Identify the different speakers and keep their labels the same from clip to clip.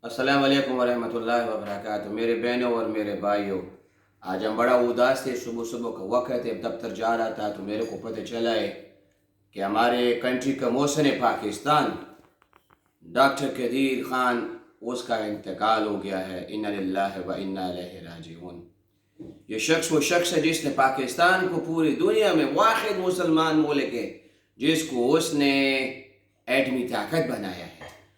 Speaker 1: السلام علیکم ورحمۃ اللہ وبرکاتہ۔ میرے بہنوں اور میرے بھائیوں، آج ہم بڑا اداس تھے۔ صبح کا وقت ہے، دفتر جا رہا تھا تو میرے کو پتہ چلا ہے کہ ہمارے کنٹری کا محسن پاکستان ڈاکٹر قدیر خان، اس کا انتقال ہو گیا ہے۔ انا للہ و انا الیہ راجعون۔ یہ شخص وہ شخص ہے جس نے پاکستان کو پوری دنیا میں واحد مسلمان ملک ہے جس کو اس نے ایٹمی طاقت بنایا ہے،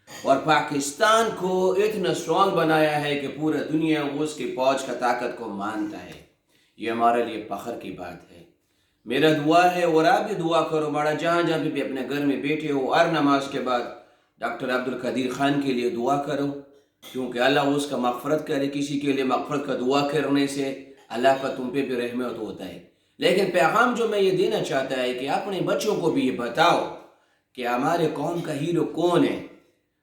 Speaker 1: اور پاکستان کو اتنا اسٹرانگ بنایا ہے کہ پورا دنیا اس کی فوج کا طاقت کو مانتا ہے۔ یہ ہمارے لیے فخر کی بات ہے۔ میرا دعا ہے، اور آپ بھی دعا کرو، بڑا جہاں بھی اپنے گھر میں بیٹھے ہو، ہر نماز کے بعد ڈاکٹر عبدالقدیر خان کے لیے دعا کرو، کیونکہ اللہ اس کا مغفرت کرے۔ کسی کے لیے مغفرت کا دعا کرنے سے اللہ کا تم پہ بھی رحمت ہوتا ہے۔ لیکن پیغام جو میں یہ دینا چاہتا ہے کہ اپنے بچوں کو بھی یہ بتاؤ کہ ہمارے قوم کا ہیرو کون ہے۔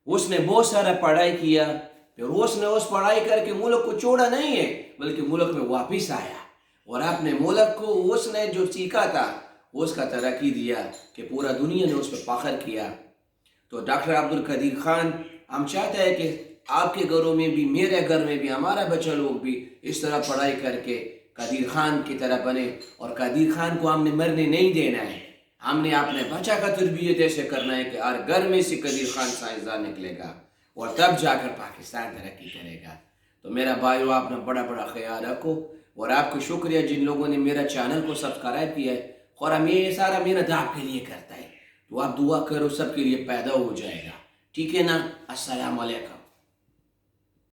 Speaker 1: اس نے بہت سارا پڑھائی کیا، پھر اس نے اس پڑھائی کر کے ملک کو چھوڑا نہیں ہے، بلکہ ملک میں واپس آیا، اور اپنے ملک کو اس نے جو سیکھا تھا اس کا ترقی دیا کہ پورا دنیا نے اس پہ فخر کیا۔ تو ڈاکٹر عبدالقدیر خان، ہم چاہتے ہیں کہ آپ کے گھروں میں بھی، میرے گھر میں بھی، ہمارا بچہ لوگ بھی اس طرح پڑھائی کر کے قدیر خان کی طرح بنے، اور قدیر خان کو ہم نے مرنے نہیں دینا ہے۔ ہم نے اپنے بچہ کا تربیت ایسے کرنا ہے کہ ہر گھر میں سے قدیر خان سائنسدان نکلے گا، اور تب جا کر پاکستان ترقی کرے گا۔ تو میرا بھائیو، آپ نے بڑا بڑا خیال رکھو، اور آپ کو شکریہ جن لوگوں نے میرا چینل کو سبسکرائب کیا ہے، اور ہم یہ سارا محنت آپ کے لیے کرتا ہے، تو آپ دعا کرو، سب کے لیے پیدا ہو جائے گا، ٹھیک ہے نا؟ السلام علیکم۔